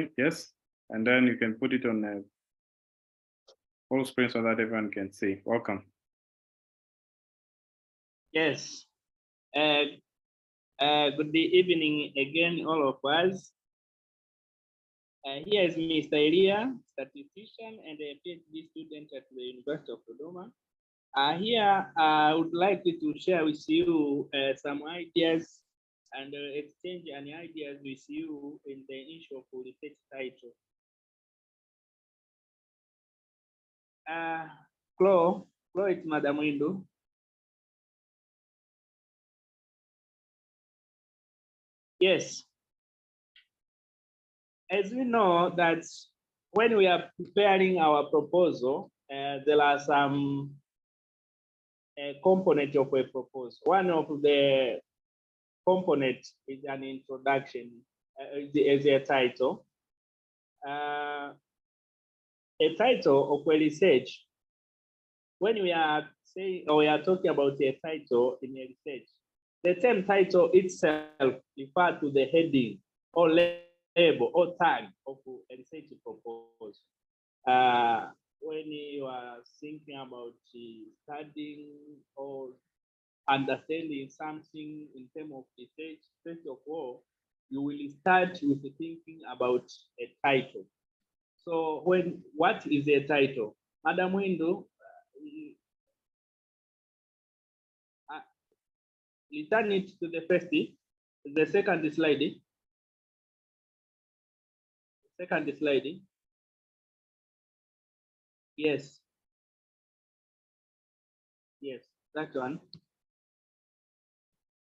screen, yes, and then you can put it on full screen so that everyone can see. Welcome. Yes. Good evening again, all of us. Here is Mr. Elia, statistician and a PhD student at the University of Dodoma. Here, I would like to share with you some ideas and exchange any ideas with you in the issue of research title. Chloe, it's Madam Window. Yes. As we know that when we are preparing our proposal, there are some components of a proposal. One of the components is an introduction, is a title. A title of a research. When we are saying or we are talking about a title in a research, the term title itself refers to the heading or label or tag of a research proposal. When you are thinking about studying or understanding something in terms of research, first of all, you will start with thinking about a title. So what is a title? Madam Window, return it to the first, the second slide. Second slide. Yes. Yes, that one.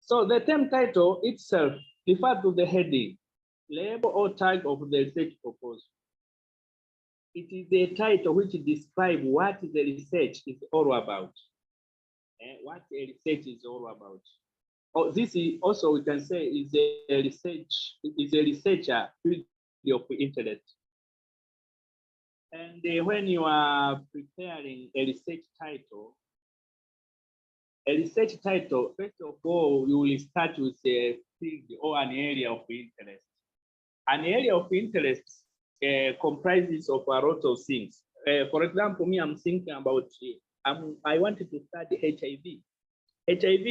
So the term title itself refers to the heading, label or tag of the research proposal. It is a title which describes what the research is all about. What a research is all about. Oh, this is also we can say is a researcher field of interest. And when you are preparing a research title, first of all, you will start with a field or an area of interest. An area of interest comprises of a lot of things. For example, me, I'm thinking about, I wanted to study HIV. HIV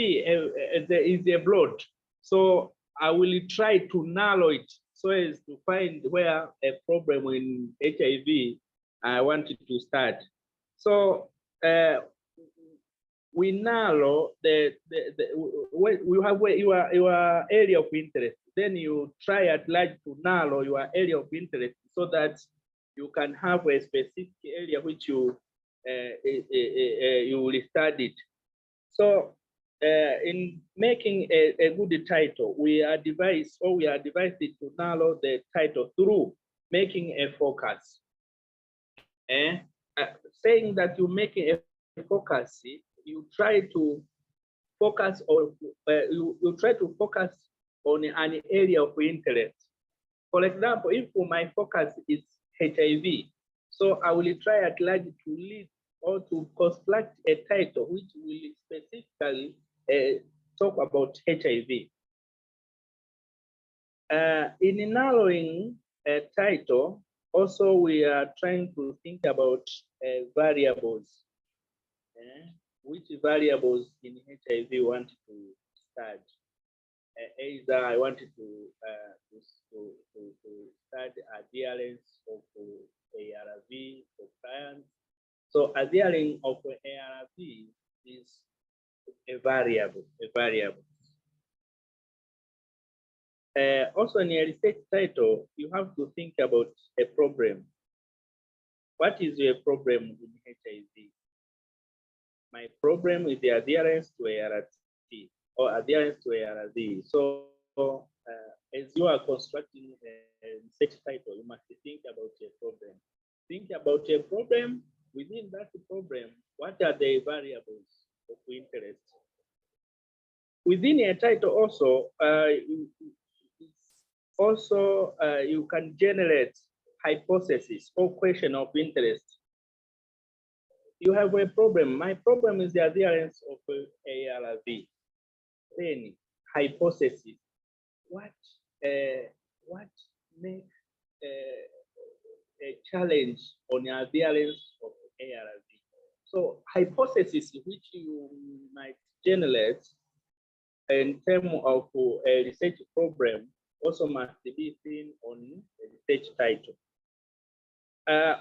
is a blood. So I will try to narrow it so as to find where a problem in HIV I wanted to start. So we narrow we have your area of interest. Then you try at large to narrow your area of interest so that you can have a specific area which you will study. So in making a good title, we are devised to narrow the title through making a focus. Saying that you're making a focus, you try to focus on an area of interest. For example, if my focus is HIV, so I will try at large to lead or to construct a title which will specifically talk about HIV. In narrowing a title, also we are trying to think about variables. Which variables in HIV we want to start? Either I wanted to study adherence of ARV for clients. So adherence of ARV is a variable. Also in a research title, you have to think about a problem. What is your problem in HIV? My problem is the adherence to ART or adherence to ARV. So as you are constructing a research title, you must think about a problem. Think about a problem. Within that problem, what are the variables of interest? Within a title also, you can generate hypothesis or question of interest. You have a problem. My problem is the adherence of ARV. Then hypothesis. What makes a challenge on your adherence of ARV. So hypothesis which you might generate in terms of a research program also must be seen on a research title.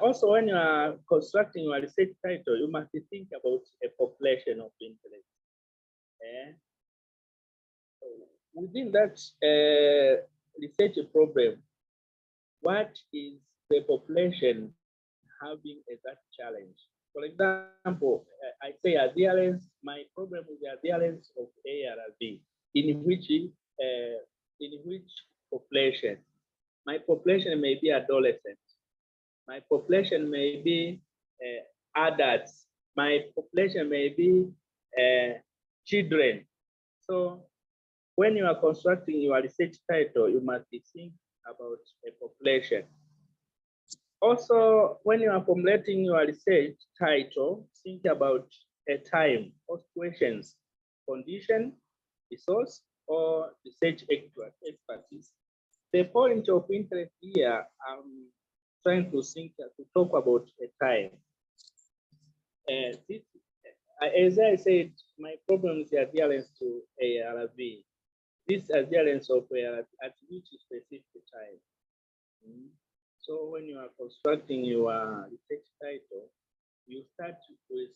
Also, when you are constructing your research title, you must think about a population of interest. So within that research program, what is the population having as that challenge? For example, I say adherence, my problem is the adherence of ARV, in which population? My population may be adolescent. My population may be adults. My population may be children. So when you are constructing your research title, you must think about a population. Also, when you are formulating your research title, think about a time or questions, condition, resource, or research expertise. The point of interest here, I'm trying to talk about a time. As I said, my problem is the adherence to ARV. This adherence of ARV at which specific time. So when you are constructing your research title, you start with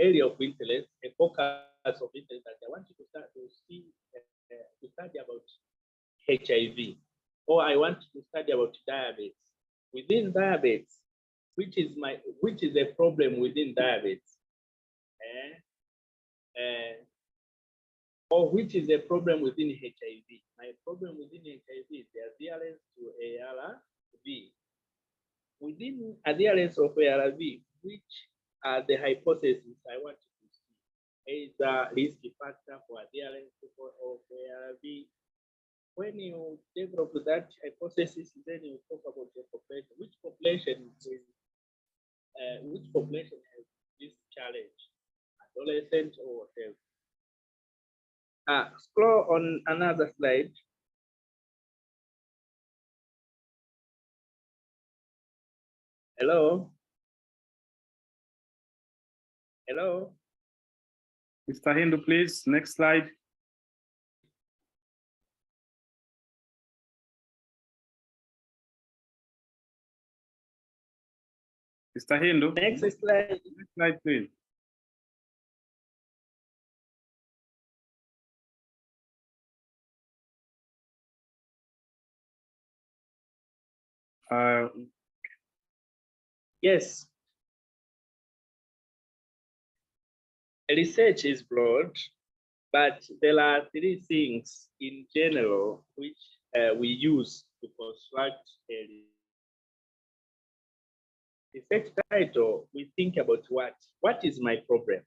area of interest, a focus of interest that I want you to start to see, to study about HIV, or I want to study about diabetes. Within diabetes, which is a problem within diabetes, or which is a problem within HIV. My problem within HIV is the adherence to ARV. Within adherence of ARV, which are the hypotheses I want you to see? Is the risk factor for adherence of ARV. When you develop that hypothesis, then you talk about the population. Which population has this challenge? Adolescent or whatever. Scroll on another slide. Hello? Hello? Mr. Hindu, please, next slide. Mr. Hindu. Next slide. Next slide, please. Yes. Research is broad, but there are three things in general which we use to construct a research title. We think about what? What is my problem?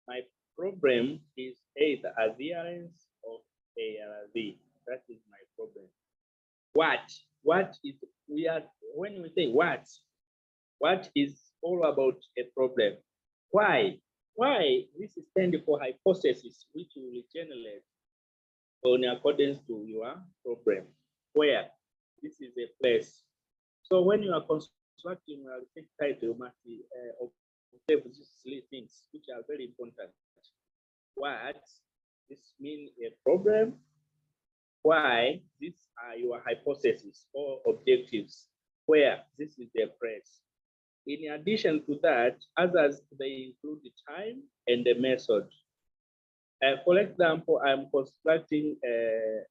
My problem is either adherence of ARV. That is my problem. What is when we say what is all about a problem? Why? This is standing for hypothesis, which you will generate in accordance to your problem. Where? This is a place. So when you are constructing a research title, you must observe these three things, which are very important. What? This means a problem. Why? These are your hypotheses or objectives. Where? This is the place. In addition to that, others, they include the time and the method. For example, I'm constructing a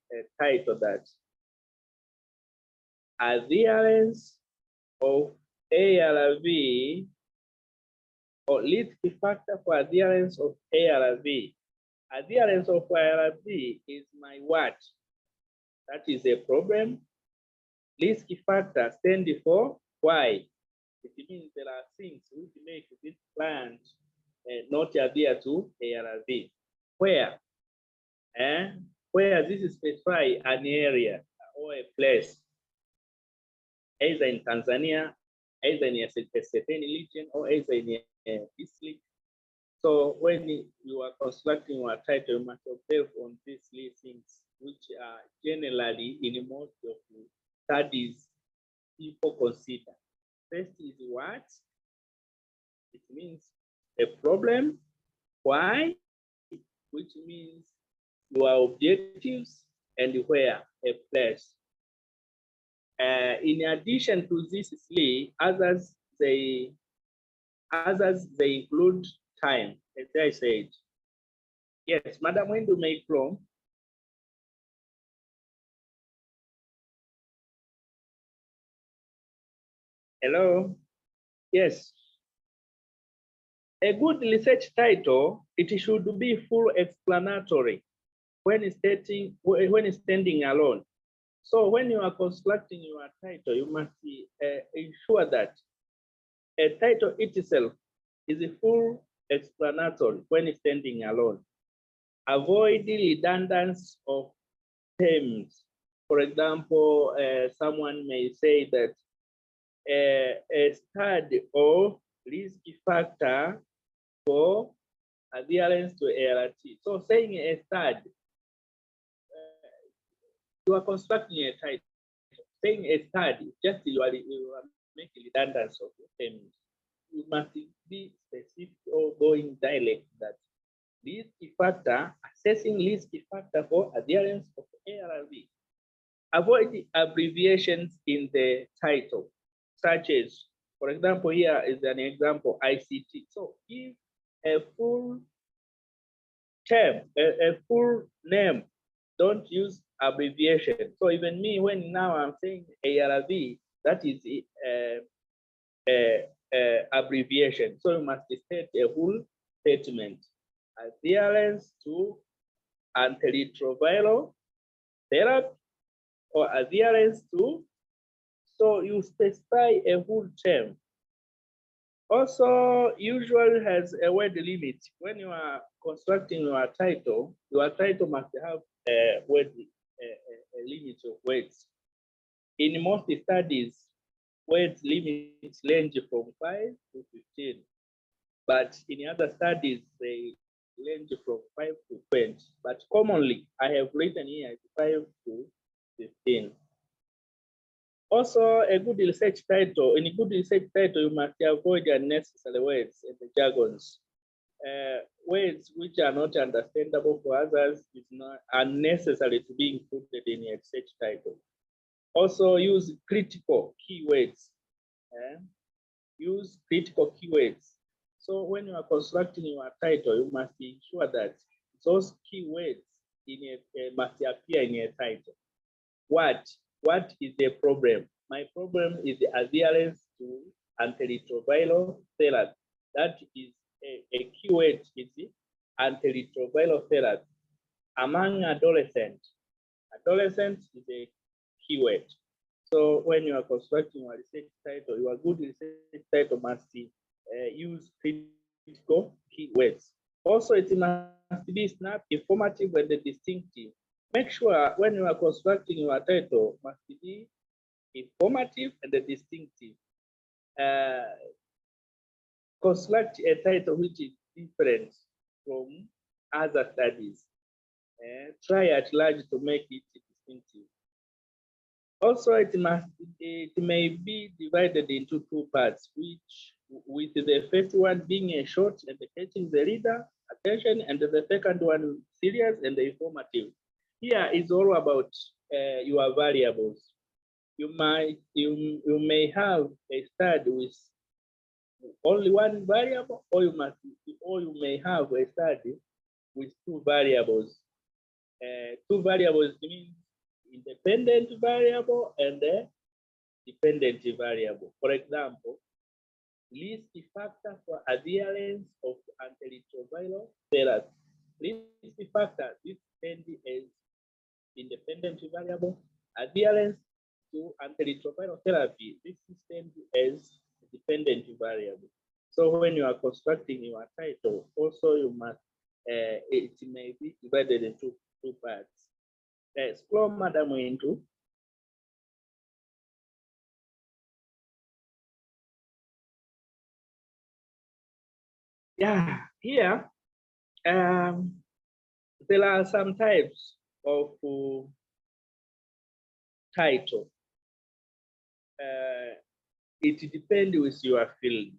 title that adherence of ARV or risk factor for adherence of ARV. Adherence of ARV is my what? That is a problem. Risk factor standing for why? It means there are things which make this plant not adhere to ARV. Where? Where this specify an area or a place, either in Tanzania, either in a certain region, or either in a district. So when you are constructing your title, you must observe on these three things, which are generally in most of studies people consider. First is what? It means a problem. Why? Which means your objectives, and where, a place. In addition to these three, others they include time, as I said. Yes, Madam, when do make from? Hello? Yes. A good research title, it should be full explanatory when standing alone. So when you are constructing your title, you must ensure that a title itself is a full explanatory when standing alone. Avoid the redundancy of terms. For example, someone may say that a study or risk factor for adherence to ART. So saying a study, you are constructing a title. Saying a study, just you are making redundancy of the terms. You must be specific or going direct that risk factor, assessing risk factor for adherence of ARV. Avoid the abbreviations in the title, such as, for example, here is an example, ICT. So give a full term, a full name. Don't use abbreviation. So even me, when now I'm saying ARV, that is abbreviation. So you must state a full statement. Adherence to antiretroviral therapy or adherence to, so you specify a full term. Also, usually has a word limit. When you are constructing your title must have a word, a limit of words. In most studies, word limits range from 5 to 15, but in other studies, they range from 5 to 20. But commonly, I have written here 5 to 15. Also, a good research title. In a good research title, you must avoid unnecessary words and the jargons. Words which are not understandable for others is not unnecessary to be included in a research title. Also, use critical keywords. Use critical keywords. So when you are constructing your title, you must ensure that those keywords must appear in your title. What is the problem? My problem is the adherence to antiretroviral therapy. That is a keyword, is the antiretroviral therapy. Among adolescents, adolescents is a keyword. So when you are constructing your research title, your good research title must use critical keywords. Also, it must be snappy, informative, and distinctive. Make sure when you are constructing your title must be informative and distinctive. Construct a title which is different from other studies. Try at large to make it distinctive. Also, it may be divided into two parts, with the first one being a short and catching the reader attention, and the second one serious and informative. Here is all about your variables. You may have a study with only one variable, or you may have a study with two variables. Two variables means independent variable and a dependent variable. For example, risk factor for adherence of antiretroviral therapy. Risk factor, this can be as independent variable. Adherence to antiretroviral therapy, this is sent as dependent variable. So when you are constructing your title, also you must, it may be divided into two parts. Scroll, Madam, into. Yeah, here, there are some types of title. it depends with your field.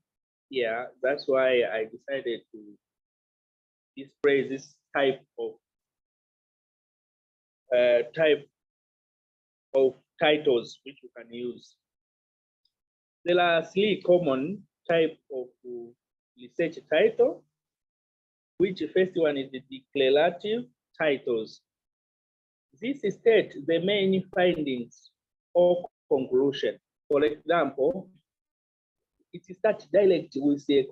Yeah, that's why I decided to display this type of titles which you can use. There are three common type of research title, which first one is the declarative titles. This states the main findings or conclusion. For example, it starts direct with a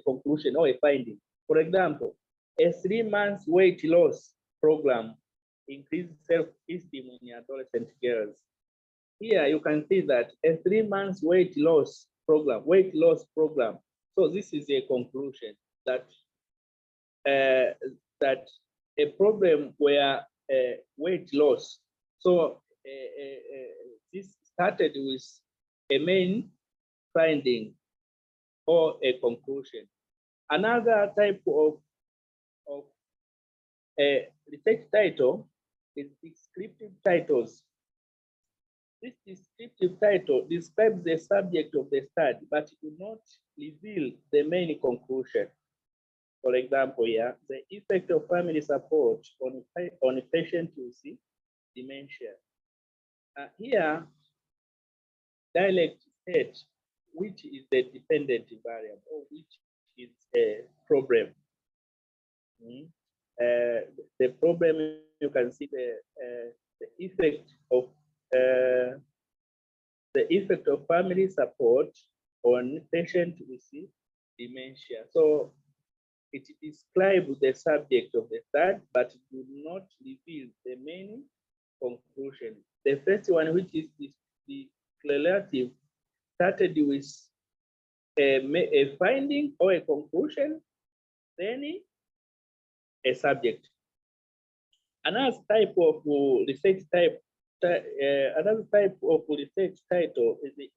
conclusion or a finding. For example, a 3-month weight loss program increases self-esteem in adolescent girls. Here you can see that a 3-month weight loss program. So this is a conclusion that that a problem where weight loss. So this started with a main finding or a conclusion. Another type of research title is descriptive titles. This descriptive title describes the subject of the study, but do not reveal the main conclusion. For example, here, the effect of family support on patient with dementia. Here, dialect state, which is the dependent variable, or which is a problem. The problem, you can see the effect of family support on patient with dementia. So it describes the subject of the study, but do not reveal the main conclusion. The first one, which is the declarative, started with a finding or a conclusion, then a subject. Another type of research title is the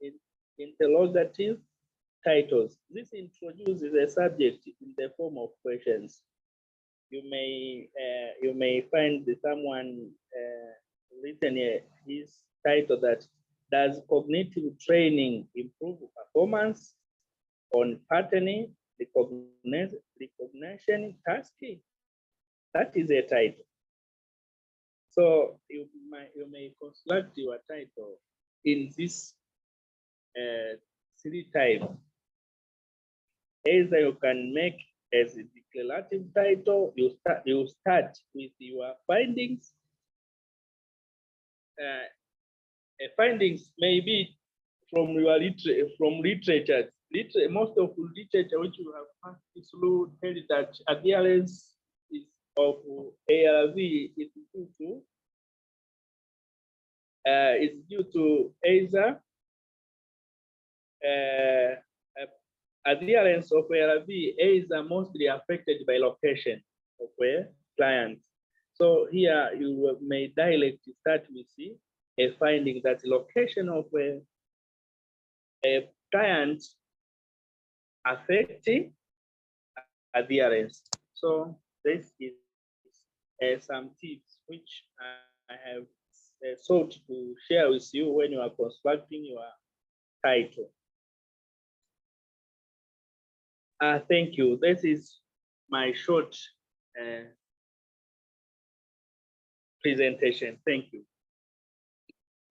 interrogative titles. This introduces a subject in the form of questions. You may find someone written his title that does cognitive training improve performance on patterning recognition tasking. That is a title. So you may construct your title in this 3 types. Either you can make as a declarative title, you start with your findings. Findings may be from your literature. Most of the literature which you have passed through tell that adherence of ARV is due to either adherence of ARV is mostly affected by location of a client. So here you may direct start with a finding that location of a client affecting adherence. So this is some tips which I have sought to share with you when you are constructing your title. Thank you. This is my short presentation. Thank you.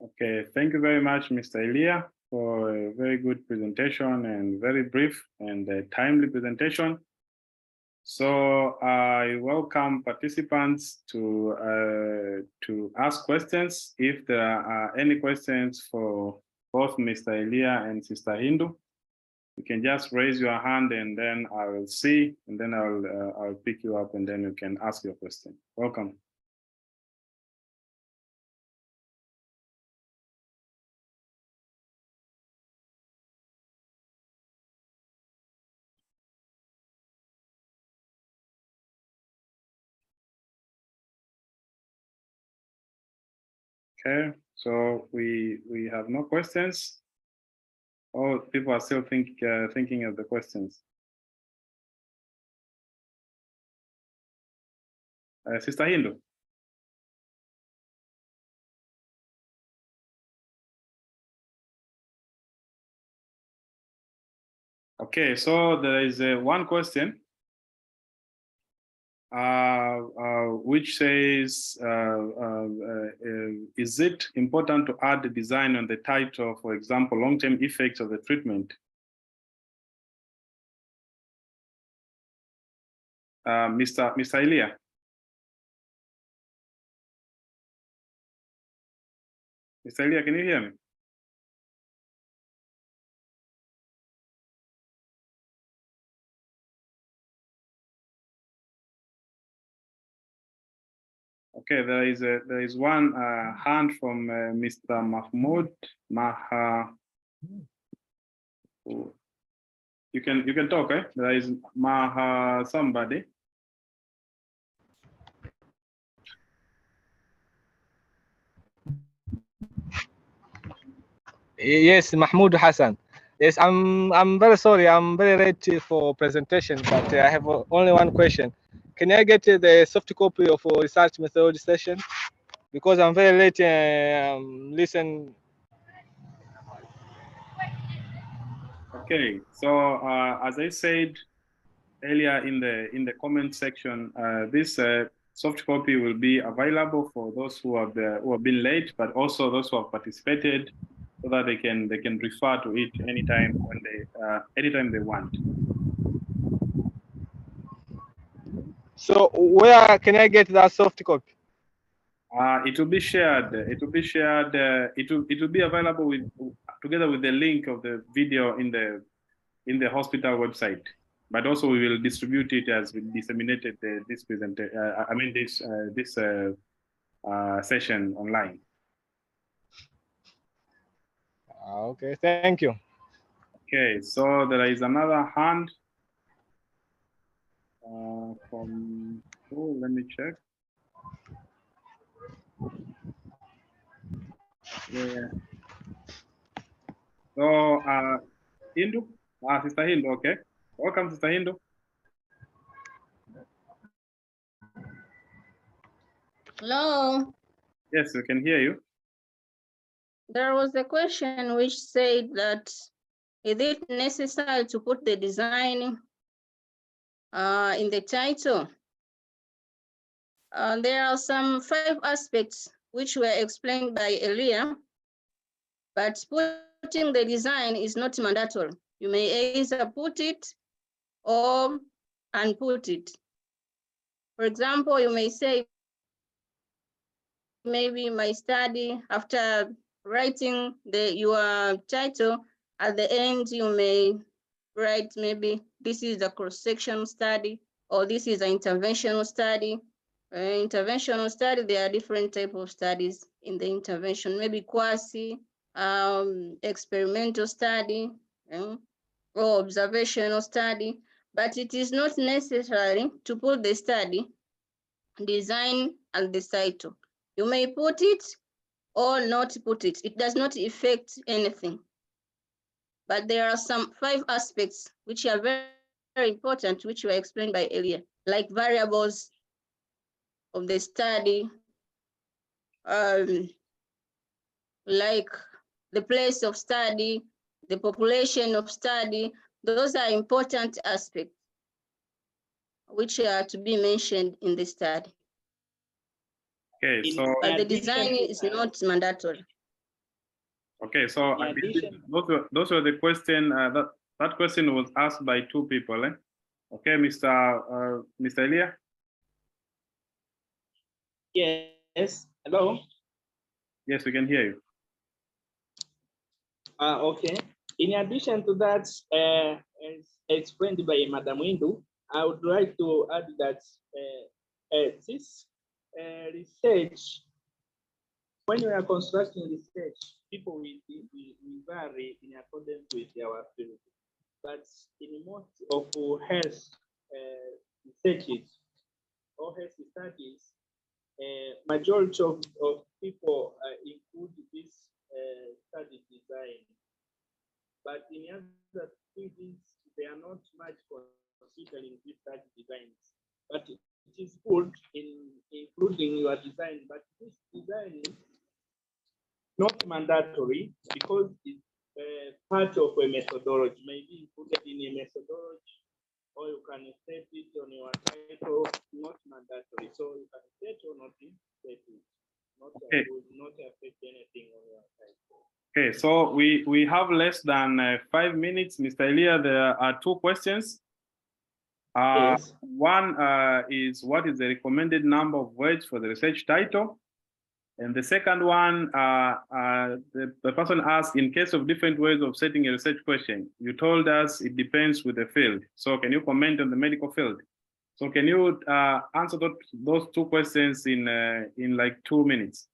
Okay, thank you very much, Mr. Elia, for a very good presentation and very brief and timely presentation. So I welcome participants to ask questions. If there are any questions for both Mr. Elia and Sister Hindu, you can just raise your hand and then I will see, and then I'll pick you up and then you can ask your question. Welcome. Okay, so we have no questions. Oh, people are still thinking of the questions. Sister Hindu. Okay, so there is one question which says, is it important to add the design on the title, for example, long-term effects of the treatment? Mr. Elia. Mr. Elia, can you hear me? Okay, there is one hand from Mr. Mahmoud Maha. You can talk, eh? There is Maha somebody. Yes, Mahmoud Hassan. Yes, I'm very sorry. I'm very ready for presentation, but I have only one question. Can I get the soft copy of research methodology session? Because I'm very late. Listen. Okay, so as I said earlier in the comment section, this soft copy will be available for those who have been late, but also those who have participated, so that they can refer to it anytime anytime they want. So where can I get that soft copy? It will be shared. It will be shared. It will be available together with the link of the video in the hospital website. But also we will distribute it as we disseminated this session online. Okay, thank you. Okay, so there is another hand from. Oh, let me check. Yeah. So Hindu, Sister Hindu. Okay, welcome, Sister Hindu. Hello. Yes, we can hear you. There was a question which said that, is it necessary to put the design in the title? There are some 5 aspects which were explained by Elia, but putting the design is not mandatory. You may either put it or unput it. For example, you may say, maybe my study, after writing your title, at the end you may write maybe this is a cross-section study, or this is an interventional study. Interventional study, there are different types of studies in the intervention, maybe quasi, experimental study, or observational study, but it is not necessary to put the study design and the title. You may put it or not put it. It does not affect anything. But there are some 5 aspects which are very, very important, which were explained by Elia, like variables of the study, like the place of study, the population of study. Those are important aspects which are to be mentioned in the study. Okay, so but the design is not mandatory. Okay, so I believe those were the question. That question was asked by 2 people. Eh? Okay, Mr. Elia. Yes. Hello. Yes, we can hear you. Okay. In addition to that, as explained by Madam Windu, I would like to add that this research, when you are constructing research, people will vary in accordance with our field. But in most of health researches or health studies, majority of people include this study design. But in other fields, they are not much considering these study designs. But it is good in including your design, but this design is not mandatory because it's part of a methodology, maybe included in a So you can set or not set it. Okay. Will not affect anything on your side. Okay, so we have less than 5 minutes, Mr. Elia. There are 2 questions. Yes. One is what is the recommended number of words for the research title? And the second one, the person asked, in case of different ways of setting a research question, you told us it depends with the field. So can you comment on the medical field? So can you answer those 2 questions in like 2 minutes?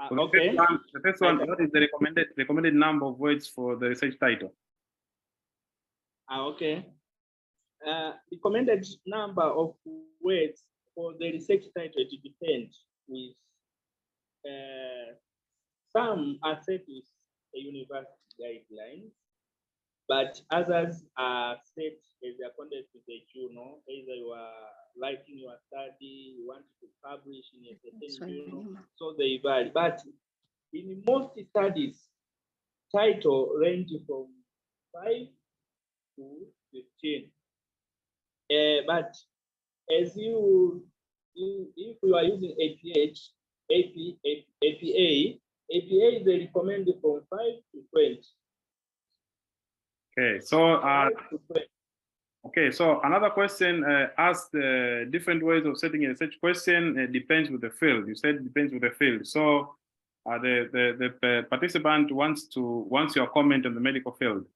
So Okay. the first one, what is the recommended number of words for the research title? Okay. Recommended number of words for the research title, it depends with some are set with a university guidelines, but others are set as according to the journal. Either you are writing your study, you want to publish in a certain journal, so they vary. But in most studies, title range from 5 to 15. But as if you are using APA, they recommend from 5 to 20. Okay, so 5 to 20. okay, so another question asked different ways of setting a research question. It depends with the field. You said it depends with the field. So the participant wants your comment on the medical field.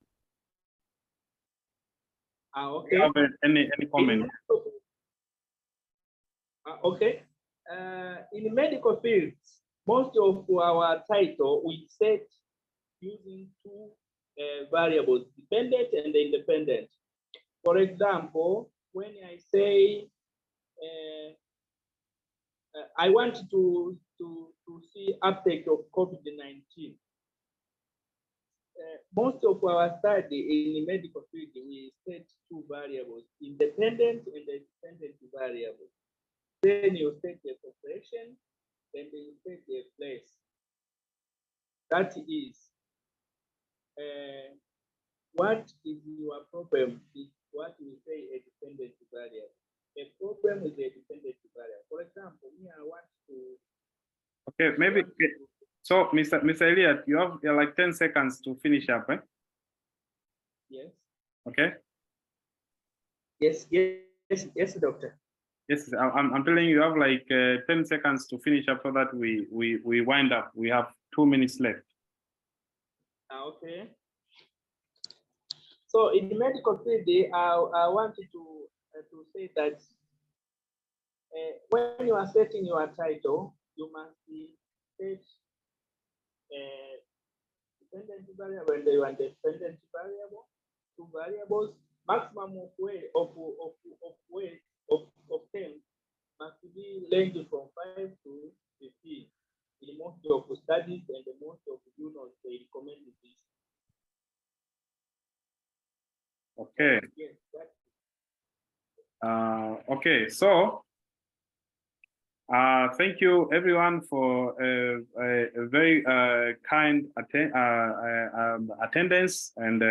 Okay. Do you have any comment? Okay. In medical fields, most of our title we set using 2 variables, dependent and independent. For example, when I say I want to see uptake of COVID-19, most of our study in the medical field, we set 2 variables, independent and independent variables. Then you set the population, then you set the place. That is, what is your problem is what we say a dependent variable. A problem is a dependent variable. For example, me, I want to. Okay, maybe. So, Mr. Elliott, you have like 10 seconds to finish up, eh? Yes. Okay. Yes, doctor. Yes, I'm telling you have like 10 seconds to finish up so that we wind up. We have 2 minutes left. Okay. So in the medical field, I wanted to say that when you are setting your title, you must set dependent variable and you are dependent variable, 2 variables. Maximum of weight of terms must be ranging from 5 to 15. In most of the studies and the most of the journals, they recommend this. Okay. Yes, okay, so thank you everyone for a very kind attendance and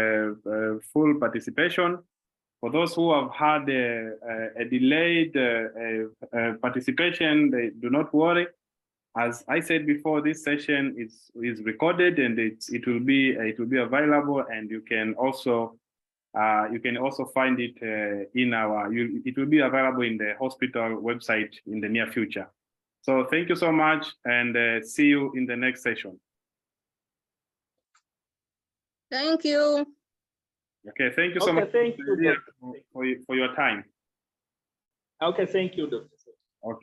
full participation. For those who have had a delayed participation, they do not worry. As I said before, this session is recorded and it will be available, and you can also find it in it will be available in the hospital website in the near future. So thank you so much, and see you in the next session. Thank you. Okay, thank you so much thank you, for your time. Okay, thank you, Doctor.